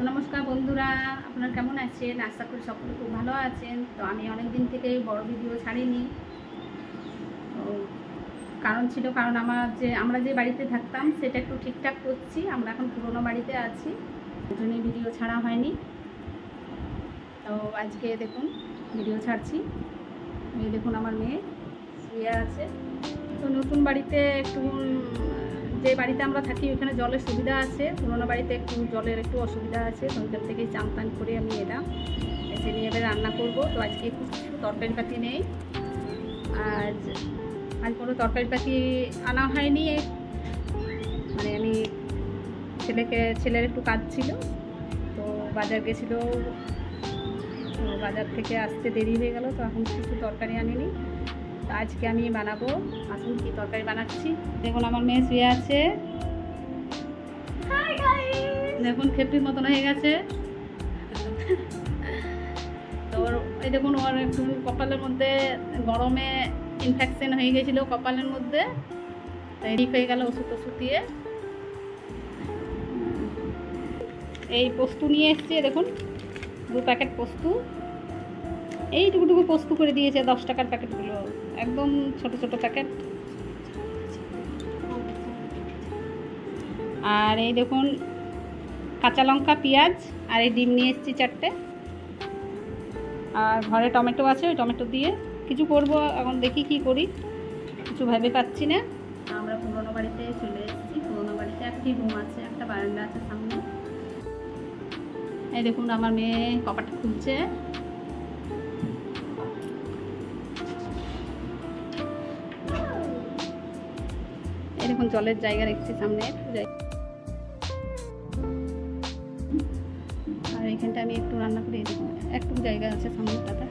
তো নমস্কার বন্ধুরা, আপনারা কেমন আছেন? আশা করি সকলে খুব ভালো আছেন। তো আমি অনেক দিন থেকে বড় ভিডিও ছাড়িনি। তো কারণ আমরা যে বাড়িতে থাকতাম সেটা একটু ঠিকঠাক করছি। আমরা এখন পুরোনো বাড়িতে আছি, ওই জন্যই ভিডিও ছাড়া হয়নি। তো আজকে দেখুন ভিডিও ছাড়ছি। এই দেখুন আমার মেয়ে শুয়ে আছে। তো নতুন বাড়িতে একটু যে বাড়িতে আমরা থাকি ওখানে জলের সুবিধা আছে, পুরোনো বাড়িতে একটু জলের একটু অসুবিধা আছে। তো ওইখান থেকেই চান টান করে আমি এলাম, এসে নিয়ে এবার রান্না করবো। তো আজকে কিছু তরকারি পাতি নেই, আজ কোনো তরকারি পাতি আনা হয়নি। মানে আমি ছেলের একটু কাজ ছিল, তো বাজার গেছিলো, তো বাজার থেকে আসতে দেরি হয়ে গেল। তো এখন কিছু তরকারি আনিনি। তো আজকে আমি বানাবো, আসুন কি তরকারি বানাচ্ছি। দেখুন আমার মেয়ে শুয়ে আছে, দেখুন খেপির মতন হয়ে গেছে। তো এই দেখুন ওর একটু কপালের মধ্যে গরমে ইনফেকশন হয়ে গেছিলো কপালের মধ্যে, তাই ঠিক হয়ে গেল ওষুধ দিয়ে। এই পোস্ত নিয়ে এসছে, দেখুন 2 প্যাকেট পোস্ত। এইটুকুটুকু পোস্ত করে দিয়েছে, 10 টাকার প্যাকেটগুলো, একদম ছোট ছোট প্যাকেট। আর এই দেখুন কাঁচা লঙ্কা, পেঁয়াজ আর এই ডিম নিয়ে এসেছি 4টে। আর ঘরে টমেটো আছে, ওই টমেটো দিয়ে কিছু করব। এখন দেখি কি করি, কিছু ভেবে পাচ্ছি না। আমরা পুরোনো বাড়িতে চলে এসেছি। পুরোনো বাড়িতে একটি রুম আছে, একটা বারান্দা আছে সামনে। এই দেখুন আমার মেয়ে কপাটা খুলছে। এই দেখুন জলের জায়গা রেখেছি সামনে, আর এখানটা আমি একটু রান্না করি। একটু জায়গা আছে সামনেটাতে,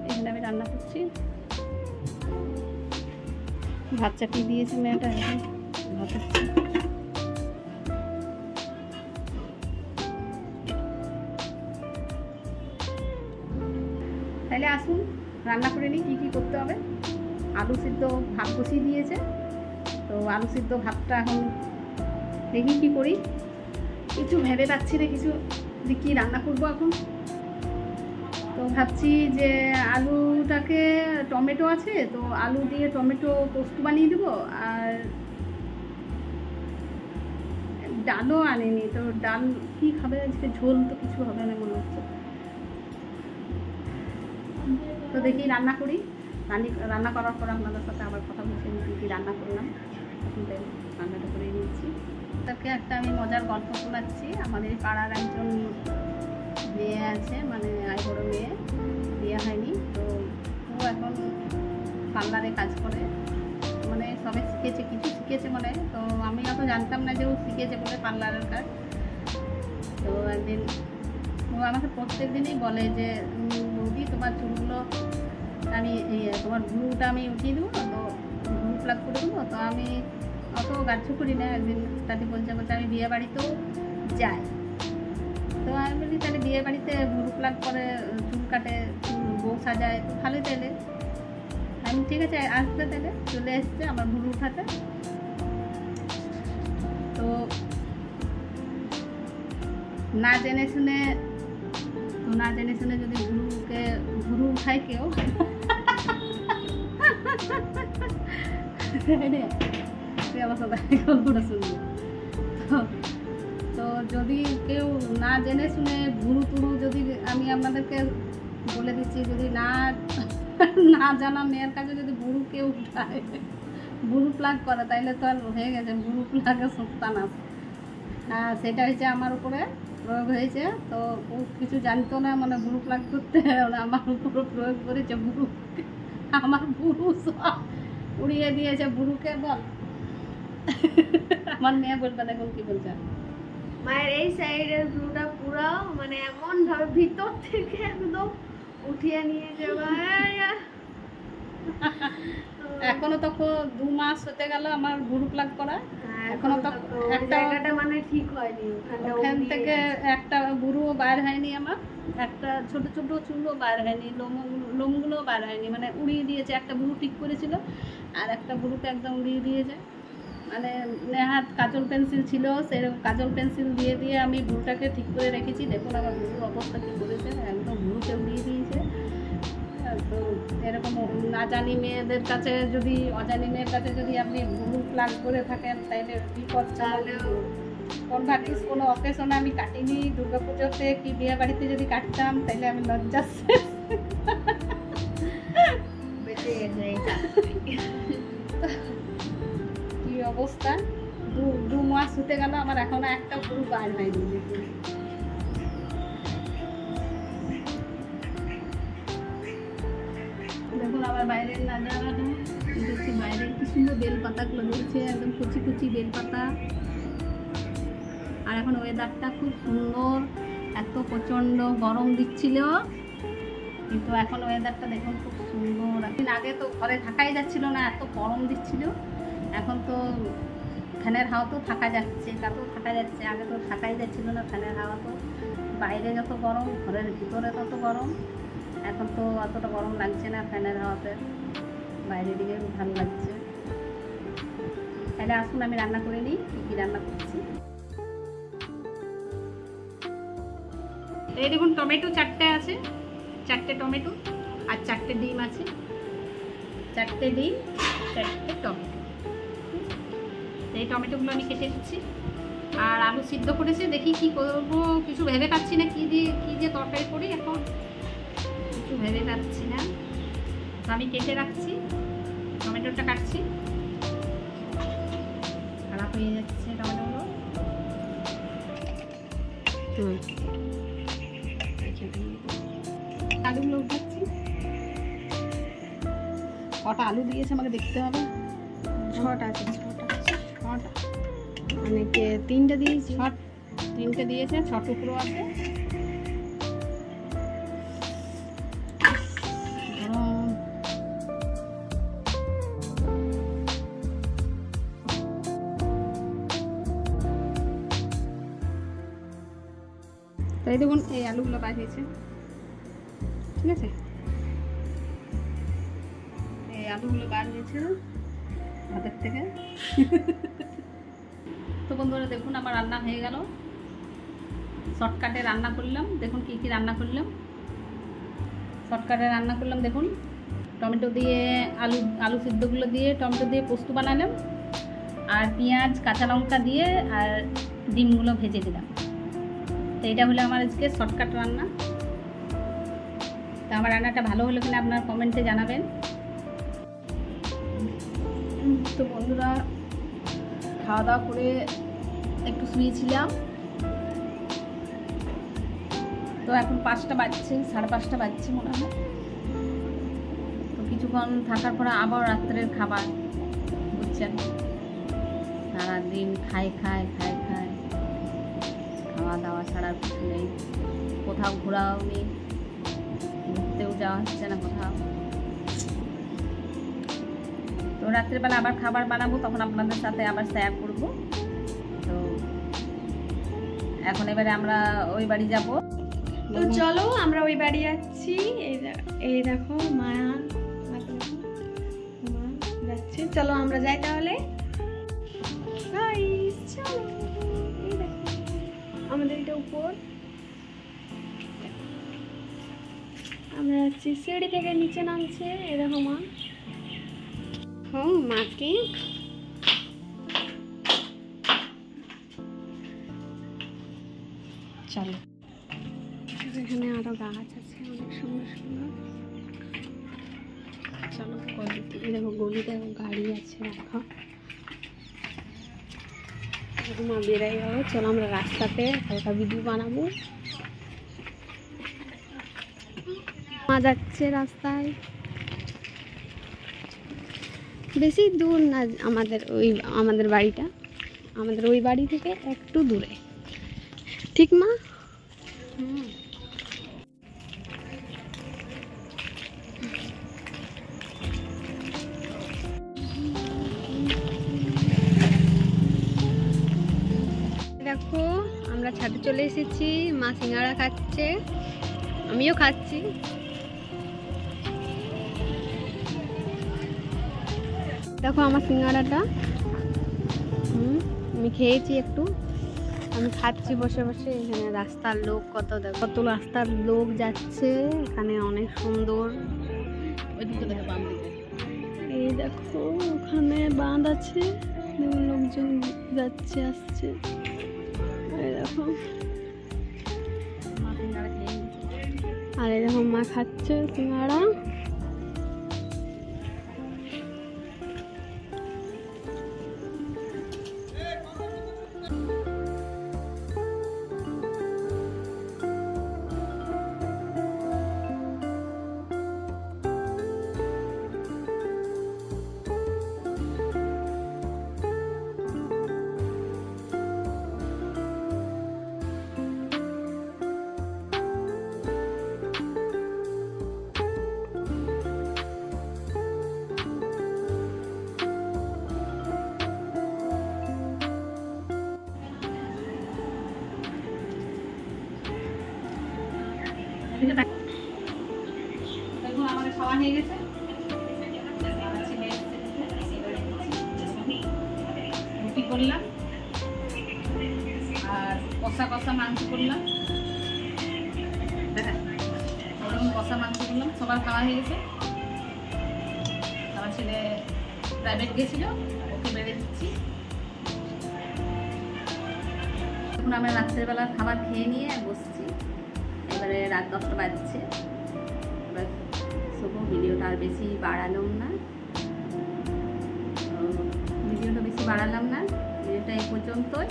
এখানে আমি রান্না করছি। ভাত চাপিয়ে দিয়েছি মেয়েটা, এখন ভাত হচ্ছে। তাহলে আসুন রান্না করে নিই, কী করতে হবে। আলু সিদ্ধ ভাত বসিয়ে দিয়েছে, তো আলু সিদ্ধ ভাতটা এখন দেখি কী করি। কিছু ভেবে পাচ্ছি না, কিছু কী রান্না করবো এখন। তো ভাবছি যে আলুটাকে, টমেটো আছে তো আলু দিয়ে টমেটো পোস্ত বানিয়ে দেবো। আর ডালও আনেনি, তো ডাল কী খাবে আজকে, ঝোল তো কিছু হবে না মনে হচ্ছে। তো দেখি রান্না করি, রান্না করার পর আপনাদের সাথে আবার কথা বলছি কী কী রান্না করলাম। এখন রান্নাটা করে নিচ্ছি। তাকে একটা আমি মজার গল্প শোনাচ্ছি। আমাদের পাড়ার একজন মেয়ে আছে, মানে বড় মেয়ে, বিয়ে হয়নি। তো ও এখন পার্লারে কাজ করে, মানে সবে শিখেছে, কিছু শিখেছে মানে। তো আমি অত জানতাম না যে ও শিখেছে বলে পার্লারের কাজ। তো একদিন ও আমাকে প্রত্যেক দিনই বলে যে বৌদি তোমার চুলগুলো তোমার ভ্রুটা আমি উঠিয়ে দেবো, তো ভ্রু প্লাগ করে দেবো। তো আমি অত গাছ করি না। একদিন তাতে বলছে আমি বিয়ে বাড়িতেও যাই। তো আমি বলি তাহলে বিয়ে বাড়িতে ভ্রু প্লাগ করে চুল কাটে, বউ সাজায়, তো ভালোই। তাহলে আমি ঠিক আছে আসবে, তাহলে চলে এসছে আমার ভ্রু উঠাতে। তো না জেনে শুনে যদি ভ্রু উঠায় কেউ, আমার সাথে গল্পটা শুনবো। তো যদি কেউ না জেনে শুনে ভুরু যদি আমি আপনাদেরকে বলে দিচ্ছি, যদি না জানা মেয়ের কাছে যদি ভুরু কেউ উঠায়, ভুরু প্লাগ করে, তাইলে তো আর হয়ে গেছে ভুরু প্লাগের সত্যানাশ। সেটা হচ্ছে আমার উপরে প্রয়োগ হয়েছে। তো ও কিছু জানতো না, মানে ভুরু প্লাগ করতে, আমার উপরে প্রয়োগ করেছে। আমার ভুরু সব উড়িয়ে দিয়েছে। ভুরুকে বল, আমার মেয়ে বলবে দেখুন কি বলছে। মায়ের এই সাইডের ভ্রুটা পুরো মানে এমন ভাবে ভিতর থেকে একদম উঠিয়ে নিয়ে যাওয়া। এখনো তো 2 মাস হতে গেল আমার ভ্রু প্লাগ করা, এখনো তো একটা জায়গাটা মানে ঠিক হয়নি। ওখান থেকে একটা ভ্রুও বার হয়নি আমার, একটা ছোট ছোট চুলও বার হয়নি, লোমগুলোও বার হয়নি, মানে উড়িয়ে দিয়েছে। একটা ভ্রু ঠিক করেছিল আর একটা ভ্রুকে একদম উড়িয়ে দিয়েছে। মানে নেহাত কাজল পেন্সিল ছিল, সেরকম কাজল পেন্সিল দিয়ে দিয়ে আমি ভ্রুটাকে ঠিক করে রেখেছি। দেখুন আমার ভ্রুর অবস্থা কী করেছে, একদম ভ্রুকে উড়িয়ে দিয়েছে। তো এরকম না জানি মেয়েদের কাছে যদি, অজানি মেয়ের কাছে যদি আপনি ভ্রু প্লাগ করে থাকেন তাহলে বিপদ। তাহলে কনভার্টিস কোনো অকেশনে আমি কাটিনি, দুর্গাপুজোতে কি বিয়ে বাড়িতে যদি কাটতাম তাহলে আমি লজ্জা কি অবস্থা। দু মাস হতে গেল আমার এখনো একটা পুরো বার হয়নি। দেখুন আবার বাইরের নাজারাটা দেখছি, বাইরে কি সুন্দর বেলপাতাগুলো ধরছে, একদম কুচি কুচি বেলপাতা। আর এখন ওয়েদারটা খুব সুন্দর, এত প্রচণ্ড গরম দিচ্ছিল কিন্তু এখন ওয়েদারটা দেখুন খুব সুন্দর। একদিন আগে তো ঘরে থাকাই যাচ্ছিল না, এত গরম দিচ্ছিল। এখন তো ফ্যানের হাওয়া তো থাকা যাচ্ছে, তাতেও থাকা যাচ্ছে। আগে তো থাকাই যাচ্ছিল না ফ্যানের হাওয়া, তো বাইরে যত গরম ঘরের ভিতরে তত গরম। এখন তো অতটা গরম লাগছে না ফ্যানের হাওয়াতে, বাইরের দিকে খুব ভালো লাগছে। তাহলে আসুন আমি রান্না করে নিই, কী কী রান্না করছি। এই দেখুন টমেটো 4টে আছে, 4টে টমেটো আর 4টে ডিম আছে, 4টে ডিম 4টে টমেটো। এই টমেটোগুলো আমি কেটে দিচ্ছি। আর আলু সিদ্ধ করেছি, দেখি কি করব, কিছু ভেবে পাচ্ছি না কি দিয়ে কি যে তরকারি করি, এখন কিছু ভেবে পাচ্ছি না। তো আমি কেটে রাখছি, টমেটোটা কাটছি। খারাপ হয়ে যাচ্ছে টমেটোগুলো। আলুগুলো উঠাচ্ছি। কটা আলু দিয়েছে আমাকে দেখতে হবে। 6টা আছে, 6টা মানে 3টে দিয়েছি, 3টে দিয়েছে, 6 টুকরো আছে। তো এই দেখুন এই আলুগুলো বার হয়েছে, ঠিক আছে। এই আলুগুলো বার হয়েছে হাতের থেকে। তো বন্ধুরা দেখুন আমার রান্না হয়ে গেল, শর্টকাটে রান্না করলাম। দেখুন কি কি রান্না করলাম, শর্টকাটে রান্না করলাম। দেখুন টমেটো দিয়ে আলু সিদ্ধগুলো দিয়ে টমেটো দিয়ে পোস্ত বানালাম, আর পেঁয়াজ কাঁচা লঙ্কা দিয়ে আর ডিমগুলো ভেজে দিলাম। তো এটা হলো আমার আজকে শর্টকাট রান্না। তো আমার রান্নাটা ভালো হলো কিনা আপনারা কমেন্টে জানাবেন। তো বন্ধুরা খাওয়া দাওয়া করে একটু শুয়েছিলাম, তো এখন 5টা বাজছে, 5:30 বাজছে মনে হয়। তো কিছুক্ষণ থাকার পরে আবার রাত্রের খাবার, বুঝছেন, সারাদিন খাই খাওয়া দাওয়া ছাড়া কিছু নেই। কোথাও ঘোরাও নেই, ঘুরতেও যাওয়া হচ্ছে না কোথাও। তো রাত্রিবেলা আবার খাবার বানাবো, তখন আপনাদের সাথে আবার শেয়ার করব। তো এখন এবারে আমরা ওই বাড়ি যাব। তো চলো আমরা ওই বাড়ি যাচ্ছি। এই দেখো মা যাচ্ছে, চলো আমরা যাই তাহলে। চলো, এই দেখো আমাদের এটা উপর, আমরা যাচ্ছি। সিঁড়ি থেকে নিচে নামছে, এই দেখো মা। মাকে চলো, এখানে আরো গাছ আছে অনেক সুন্দর সুন্দর। চলো গলিতে, দেখো গলিতে গাড়ি আছে। দেখো মা বেড়াই যাবো, চলো আমরা রাস্তাতে হালকা ভিডিও বানাবো। মা যাচ্ছে রাস্তায়, বেশি দূর না আমাদের বাড়িটা, আমাদের ওই বাড়ি থেকে একটু দূরে, ঠিক মা? দেখো আমরা ছাদে চলে এসেছি, মা সিঙ্গাড়া খাচ্ছে, আমিও খাচ্ছি। দেখো আমার সিঙ্গাড়াটা আমি খেয়েছি একটু, আমি খাচ্ছি বসে বসে। এখানে রাস্তার লোক কত দেখো, কত রাস্তার লোক যাচ্ছে, এখানে অনেক সুন্দর। এই দেখো ওখানে বাঁধ আছে, লোকজন যাচ্ছে আসছে। এই দেখো, আর এই দেখো মা খাচ্ছে সিঙ্গাড়া। দেখো আমাদের খাওয়া হয়ে গেছে, রুটি করলাম আর কষা কষা মাংস করলাম। ওরকম কষা মাংস করলাম, সবার খাওয়া হয়ে গেছে। আমার ছেলে প্রাইভেট গেছিল, ওকে বেড়ে দিচ্ছি। এখন আমরা রাত্রেবেলা খাবার খেয়ে নিয়ে বসছি, এবারে রাত 10টা বাজছে। এবার শুভ ভিডিওটা আর বেশি বাড়ালাম না, ভিডিওটা এই পর্যন্তই।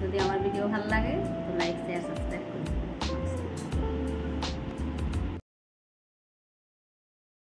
যদি আমার ভিডিও ভালো লাগে তো লাইক শেয়ার সাবস্ক্রাইব করুন।